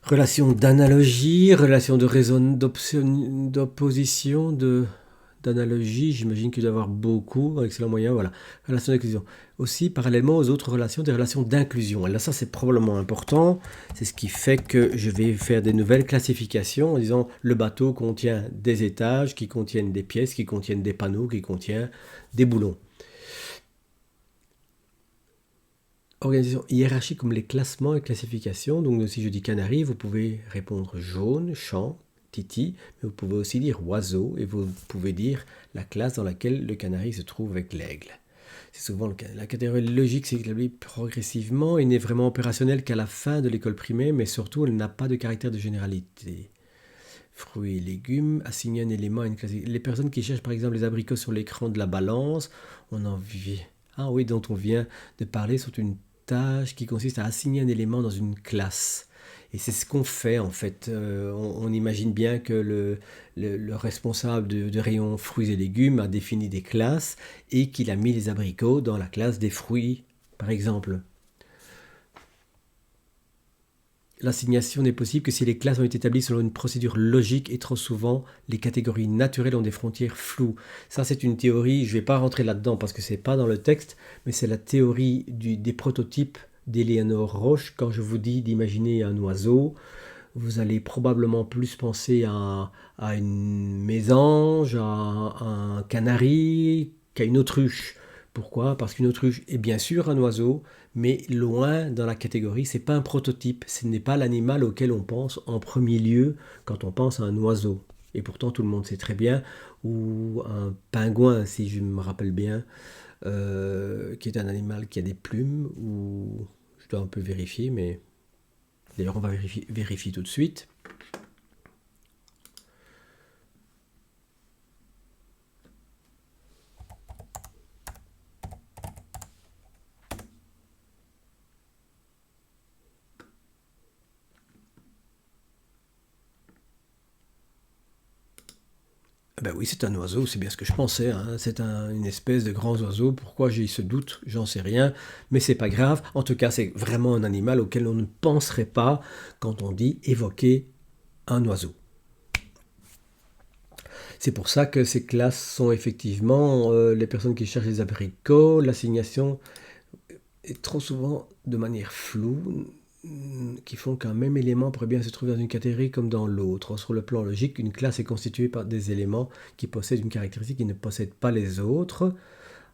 Relation d'analogie, relation de raison d'opposition, de d'analogie, j'imagine qu'il doit y avoir beaucoup, excellent moyen, voilà. Relation d'inclusion. Aussi, parallèlement aux autres relations, des relations d'inclusion. Et là, ça, c'est probablement important. C'est ce qui fait que je vais faire des nouvelles classifications en disant le bateau contient des étages, qui contiennent des pièces, qui contiennent des panneaux, qui contiennent des boulons. Organisation hiérarchique comme les classements et classifications. Donc, si je dis canari, vous pouvez répondre jaune, champ, titi, mais vous pouvez aussi dire oiseau et vous pouvez dire la classe dans laquelle le canari se trouve avec l'aigle. C'est souvent le cas. La catégorie logique s'établit progressivement et n'est vraiment opérationnelle qu'à la fin de l'école primaire, mais surtout elle n'a pas de caractère de généralité. Fruits et légumes, assigner un élément à une classe. Les personnes qui cherchent par exemple les abricots sur l'écran de la balance, on en vit. Ah oui, dont on vient de parler, sont une tâche qui consiste à assigner un élément dans une classe. Et c'est ce qu'on fait en fait. On imagine bien que le responsable de rayon fruits et légumes a défini des classes et qu'il a mis les abricots dans la classe des fruits, par exemple. L'assignation n'est possible que si les classes ont été établies selon une procédure logique et trop souvent, les catégories naturelles ont des frontières floues. Ça, c'est une théorie, je ne vais pas rentrer là-dedans parce que ce n'est pas dans le texte, mais c'est la théorie des prototypes d'Éléonore Roche. Quand je vous dis d'imaginer un oiseau, vous allez probablement plus penser à une mésange, à un canari qu'à une autruche. Pourquoi? Parce qu'une autruche est bien sûr un oiseau, mais loin dans la catégorie, c'est pas un prototype, ce n'est pas l'animal auquel on pense en premier lieu quand on pense à un oiseau. Et pourtant tout le monde sait très bien, ou un pingouin si je me rappelle bien, qui est un animal qui a des plumes, ou je dois un peu vérifier, mais d'ailleurs on va vérifier tout de suite. Ben oui, c'est un oiseau, c'est bien ce que je pensais, hein. C'est une espèce de grand oiseau. Pourquoi j'ai ce doute, j'en sais rien, mais c'est pas grave. En tout cas, c'est vraiment un animal auquel on ne penserait pas quand on dit évoquer un oiseau. C'est pour ça que ces classes sont effectivement les personnes qui cherchent les abricots, l'assignation est trop souvent de manière floue, qui font qu'un même élément pourrait bien se trouver dans une catégorie comme dans l'autre. Sur le plan logique, une classe est constituée par des éléments qui possèdent une caractéristique qui ne possède pas les autres.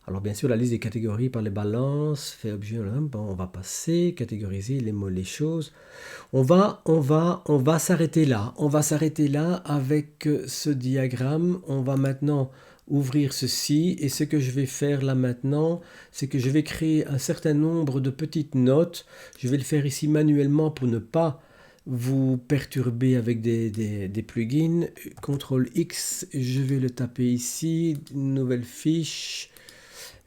Alors bien sûr, la liste des catégories par les balances fait objet, bon, on va passer, catégoriser les mots, les choses. On va s'arrêter là. On va s'arrêter là avec ce diagramme. On va maintenant ouvrir ceci et ce que je vais faire là maintenant, c'est que je vais créer un certain nombre de petites notes. Je vais le faire ici manuellement pour ne pas vous perturber avec des plugins. CTRL X, je vais le taper ici, nouvelle fiche.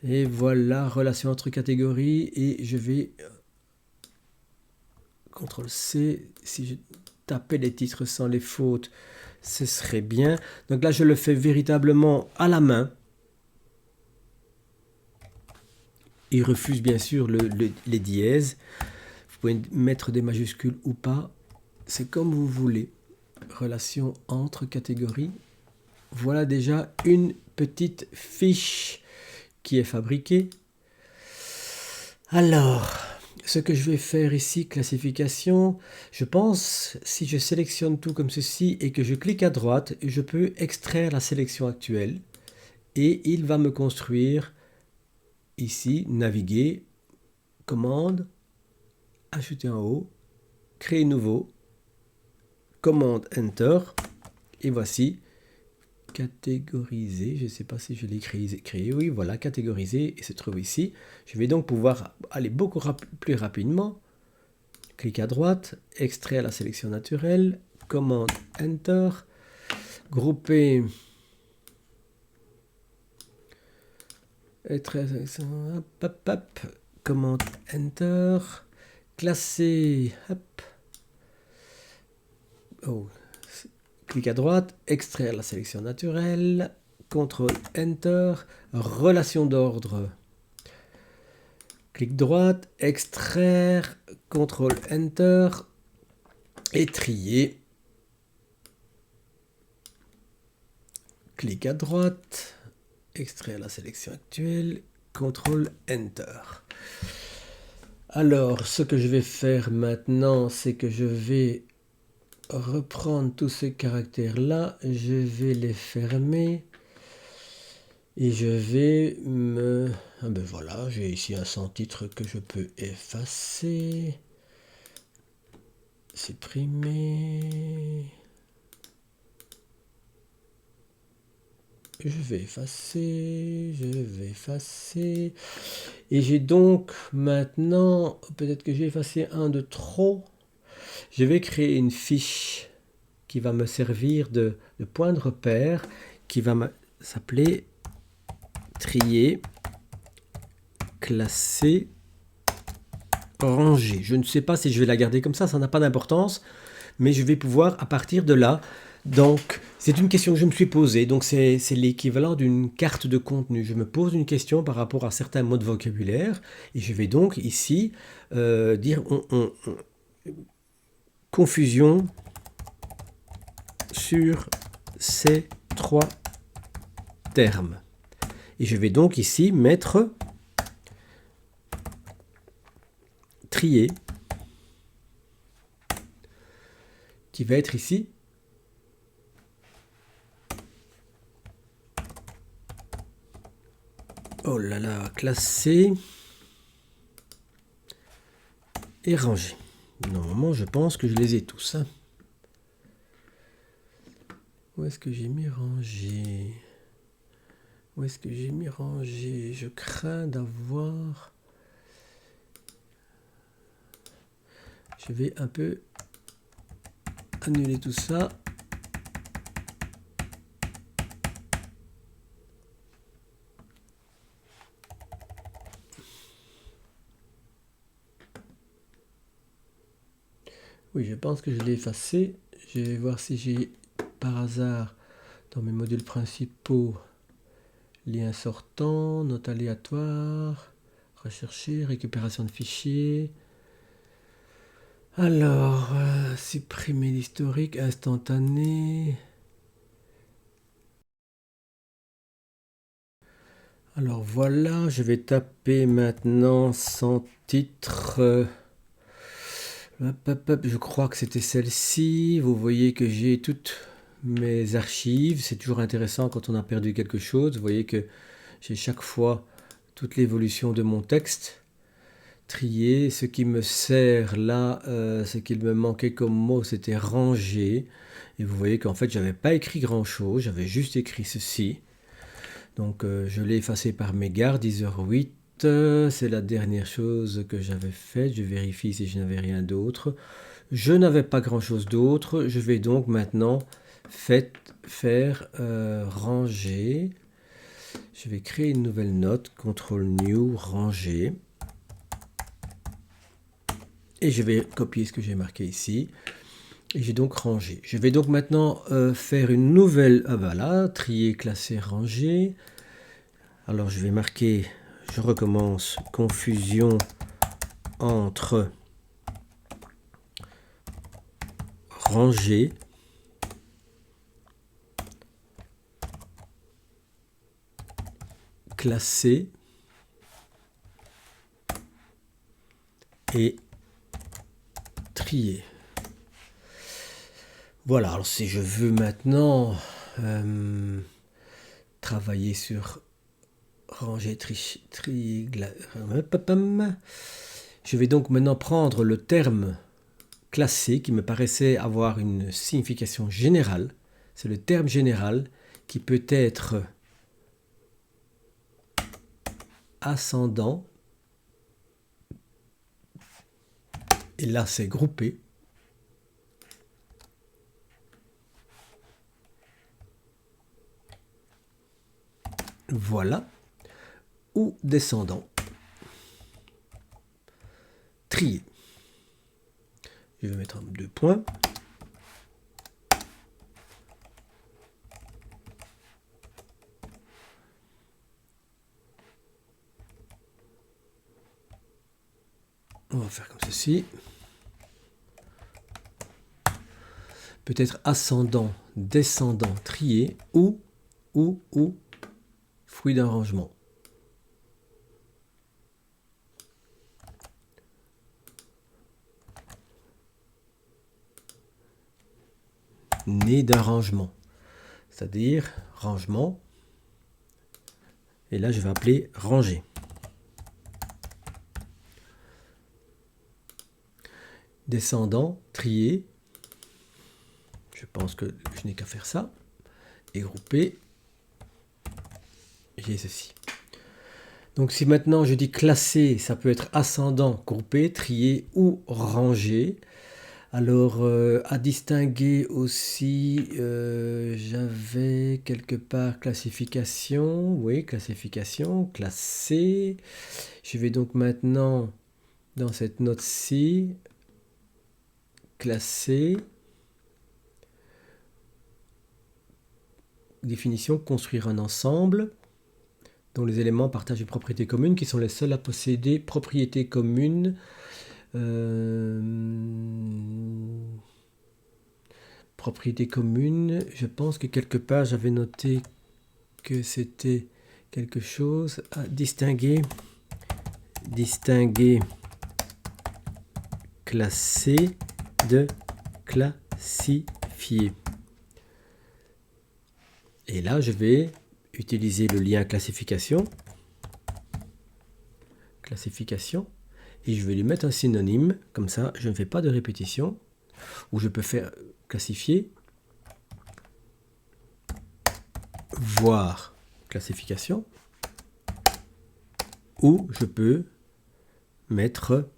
Et voilà, relation entre catégories. Et je vais CTRL C. Si je tapais les titres sans les fautes, ce serait bien. Donc là, je le fais véritablement à la main. Il refuse bien sûr les dièses. Vous pouvez mettre des majuscules ou pas. C'est comme vous voulez. Relation entre catégories. Voilà déjà une petite fiche qui est fabriquée. Alors, ce que je vais faire ici, classification, je pense, si je sélectionne tout comme ceci et que je clique à droite, je peux extraire la sélection actuelle et il va me construire ici, naviguer, commande, ajouter en haut, créer nouveau, commande Enter, et voici catégoriser, je ne sais pas si je l'ai créé, oui voilà, catégoriser, et se trouve ici. Je vais donc pouvoir aller beaucoup plus rapidement. Clic à droite, extraire la sélection naturelle, commande Enter, grouper, commande Enter, classer, hop, oh, clic à droite, extraire la sélection naturelle, CTRL Enter, relation d'ordre, clic droite, extraire, CTRL Enter, et trier, Clic à droite, extraire la sélection actuelle, CTRL Enter. Alors, ce que je vais faire maintenant, c'est que je vais reprendre tous ces caractères-là, je vais les fermer et je vais me... Ah ben voilà, j'ai ici un sans-titre que je peux effacer, supprimer... Je vais effacer, et j'ai donc maintenant, peut-être que j'ai effacé un de trop, je vais créer une fiche qui va me servir de point de repère, qui va s'appeler trier, classer, ranger. Je ne sais pas si je vais la garder comme ça n'a pas d'importance, mais je vais pouvoir à partir de là. Donc, c'est une question que je me suis posée. Donc, c'est l'équivalent d'une carte de contenu. Je me pose une question par rapport à certains mots de vocabulaire et je vais donc ici dire confusion sur ces trois termes. Et je vais donc ici mettre trier, qui va être ici oh là là, classer et ranger. Normalement, je pense que je les ai tous. Hein. Où est-ce que j'ai mis ranger? Où est-ce que j'ai mis ranger? Je crains d'avoir... Je vais un peu annuler tout ça. Oui, je pense que je l'ai effacé. Je vais voir si j'ai par hasard dans mes modules principaux lien sortant, note aléatoire, rechercher, récupération de fichiers. Alors, supprimer l'historique instantané. Alors voilà, je vais taper maintenant sans titre. Je crois que c'était celle-ci. Vous voyez que j'ai toutes mes archives. C'est toujours intéressant quand on a perdu quelque chose. Vous voyez que j'ai chaque fois toute l'évolution de mon texte. Trier. Ce qui me sert là, ce qu'il me manquait comme mot, c'était ranger. Et vous voyez qu'en fait, j'avais pas écrit grand-chose. J'avais juste écrit ceci. Donc, je l'ai effacé par mégarde, 10h08. C'est la dernière chose que j'avais faite. Je vérifie si je n'avais rien d'autre. Je n'avais pas grand-chose d'autre. Je vais donc maintenant faire ranger. Je vais créer une nouvelle note. CTRL New, ranger. Et je vais copier ce que j'ai marqué ici. Et j'ai donc rangé. Je vais donc maintenant faire une nouvelle... Ah voilà, trier, classer, ranger. Alors je vais marquer... Je recommence, confusion entre ranger classer et trier. Voilà, alors si je veux maintenant travailler sur ranger, trier, je vais donc maintenant prendre le terme classé qui me paraissait avoir une signification générale. C'est le terme général qui peut être ascendant. Et là, c'est groupé. Voilà. Ou descendant. Trier. Je vais mettre 2 points. On va faire comme ceci. Peut-être ascendant, descendant, trier ou ou fruit d'un rangement. Né d'un rangement, c'est-à-dire rangement, et là je vais appeler ranger. Descendant, trier, je pense que je n'ai qu'à faire ça, et grouper, j'ai ceci. Donc si maintenant je dis classer, ça peut être ascendant, grouper, trier ou ranger. Alors, à distinguer aussi, j'avais quelque part classification, oui, classification, classer. Je vais donc maintenant, dans cette note-ci, classer, définition, construire un ensemble dont les éléments partagent une propriété commune, qui sont les seuls à posséder propriété commune. Propriété commune, je pense que quelque part j'avais noté que c'était quelque chose à distinguer. Distinguer classer de classifier. Et là, je vais utiliser le lien classification. Classification. Et je vais lui mettre un synonyme. Comme ça, je ne fais pas de répétition. Ou je peux faire classifier. Voir classification. Ou je peux mettre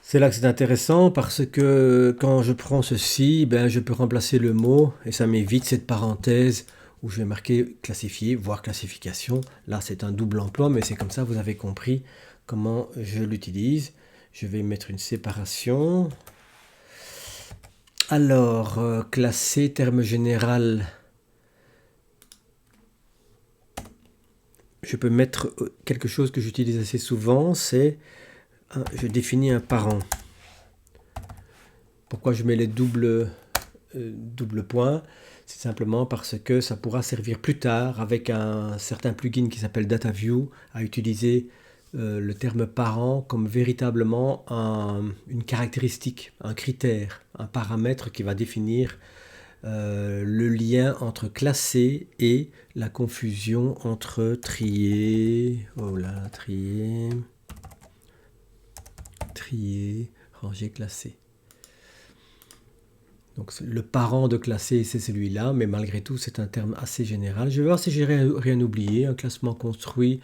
c'est là que c'est intéressant parce que quand je prends ceci, ben, je peux remplacer le mot et ça m'évite cette parenthèse où je vais marquer classifier, voire classification. Là, c'est un double emploi, mais c'est comme ça, vous avez compris comment je l'utilise. Je vais mettre une séparation. Alors, classer, terme général. Je peux mettre quelque chose que j'utilise assez souvent, c'est je définis un parent. Pourquoi je mets les doubles points? C'est simplement parce que ça pourra servir plus tard avec un certain plugin qui s'appelle DataView à utiliser le terme parent comme véritablement une caractéristique, un critère, un paramètre qui va définir le lien entre classer et la confusion entre trier, trier, ranger, classer. Donc le parent de classer, c'est celui-là, mais malgré tout, c'est un terme assez général. Je vais voir si j'ai rien oublié. Un classement construit,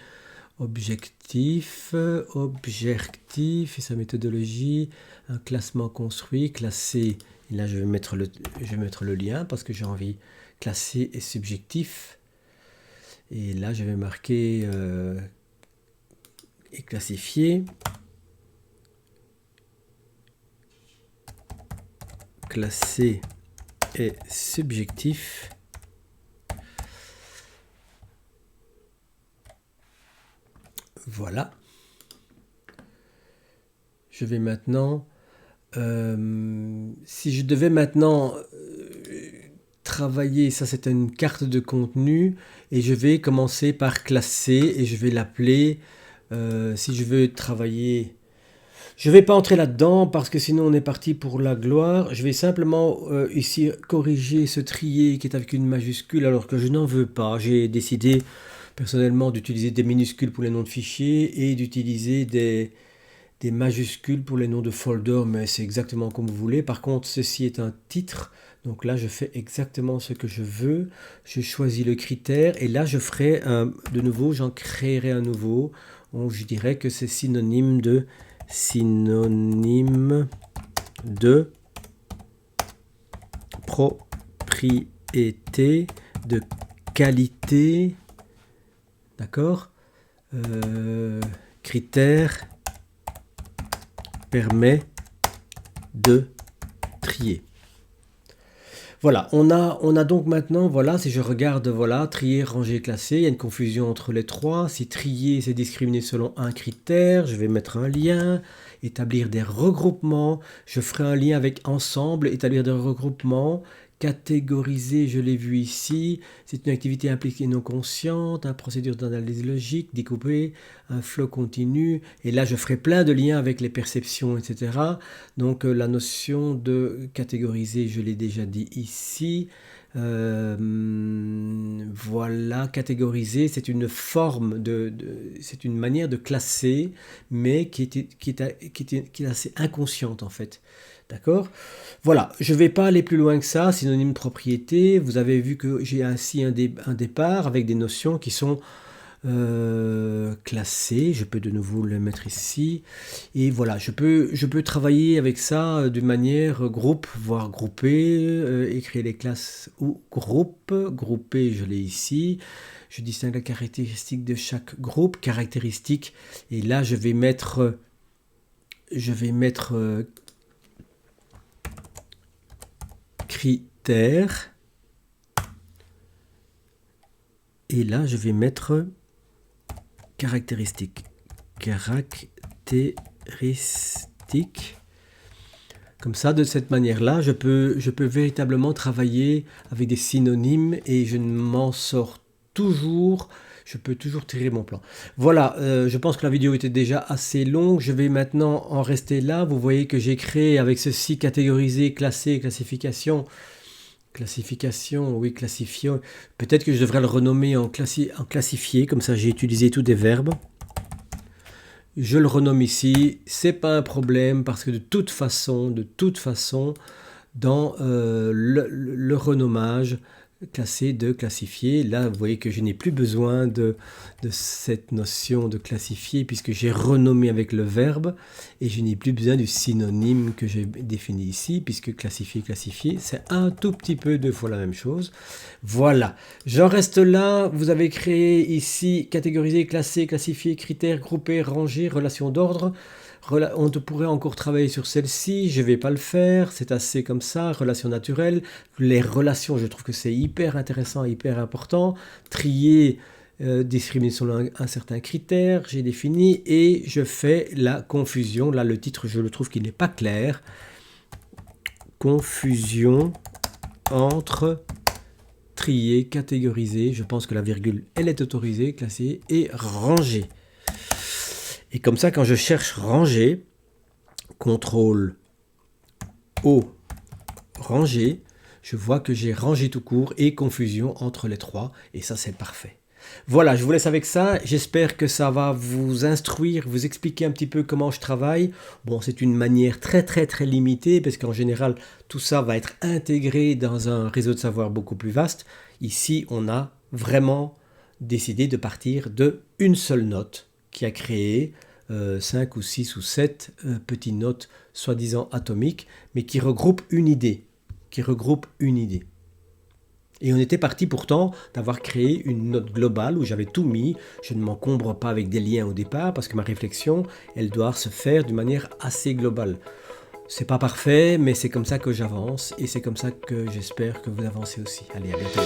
objectif et sa méthodologie. Un classement construit, classé. Et là, je vais mettre le lien parce que j'ai envie classer et subjectif. Et là, je vais marquer et classifier. Classé et subjectif. Voilà. Je vais maintenant, si je devais maintenant travailler, ça c'est une carte de contenu, et je vais commencer par classer, et je vais l'appeler, si je veux travailler, je ne vais pas entrer là-dedans, parce que sinon on est parti pour la gloire. Je vais simplement ici corriger ce trier qui est avec une majuscule, alors que je n'en veux pas. J'ai décidé personnellement d'utiliser des minuscules pour les noms de fichiers et d'utiliser des majuscules pour les noms de folders, mais c'est exactement comme vous voulez. Par contre, ceci est un titre, donc là je fais exactement ce que je veux. Je choisis le critère et là je ferai de nouveau, j'en créerai un nouveau. Donc, je dirais que c'est synonyme de propriété, de qualité, d'accord, critère permet de trier. Voilà, on a donc maintenant, voilà, si je regarde, voilà, trier, ranger, classer, il y a une confusion entre les trois. Si trier, c'est discriminer selon un critère, je vais mettre un lien, établir des regroupements, je ferai un lien avec ensemble, établir des regroupements, catégoriser, je l'ai vu ici, c'est une activité impliquée non consciente, une procédure d'analyse logique, découper, un flow continu, et là je ferai plein de liens avec les perceptions, etc. Donc la notion de catégoriser, je l'ai déjà dit ici. Voilà, catégoriser, c'est une forme c'est une manière de classer, mais qui est assez inconsciente en fait. D'accord? Voilà, je ne vais pas aller plus loin que ça, synonyme de propriété. Vous avez vu que j'ai ainsi un départ avec des notions qui sont classées. Je peux de nouveau le mettre ici. Et voilà, je peux travailler avec ça de manière groupe, voire groupé, écrire les classes ou groupe. Groupé, je l'ai ici. Je distingue la caractéristique de chaque groupe, caractéristique. Et là, je vais mettre critères. Et là, je vais mettre caractéristiques. Caractéristiques. Comme ça, de cette manière-là, je peux véritablement travailler avec des synonymes et je m'en sors toujours. Je peux toujours tirer mon plan. Voilà, je pense que la vidéo était déjà assez longue. Je vais maintenant en rester là. Vous voyez que j'ai créé avec ceci catégoriser, classer, classification. Classification, oui, classifier. Peut-être que je devrais le renommer en classifié. Comme ça, j'ai utilisé tous des verbes. Je le renomme ici. C'est pas un problème parce que de toute façon, dans le renommage, classer, de classifier. Là, vous voyez que je n'ai plus besoin de cette notion de classifier puisque j'ai renommé avec le verbe et je n'ai plus besoin du synonyme que j'ai défini ici puisque classifier, c'est un tout petit peu deux fois la même chose. Voilà, j'en reste là. Vous avez créé ici catégoriser, classer, classifier, critères, grouper, ranger, relation d'ordre. On pourrait encore travailler sur celle-ci, je ne vais pas le faire, c'est assez comme ça, relations naturelles. Les relations, je trouve que c'est hyper intéressant, hyper important. Trier, discriminer selon un certain critère, j'ai défini et je fais la confusion. Là, le titre, je le trouve qu'il n'est pas clair. Confusion entre trier, catégoriser. Je pense que la virgule, elle est autorisée, classer et ranger. Et comme ça, quand je cherche ranger, CTRL O, ranger, je vois que j'ai rangé tout court et confusion entre les trois. Et ça, c'est parfait. Voilà, je vous laisse avec ça. J'espère que ça va vous instruire, vous expliquer un petit peu comment je travaille. Bon, c'est une manière très limitée parce qu'en général, tout ça va être intégré dans un réseau de savoir beaucoup plus vaste. Ici, on a vraiment décidé de partir de une seule note qui a créé 5 ou 6 ou 7 petites notes soi-disant atomiques, mais qui regroupent une idée. Et on était parti pourtant d'avoir créé une note globale où j'avais tout mis. Je ne m'encombre pas avec des liens au départ parce que ma réflexion, elle doit se faire d'une manière assez globale. C'est pas parfait, mais c'est comme ça que j'avance et c'est comme ça que j'espère que vous avancez aussi. Allez, à bientôt.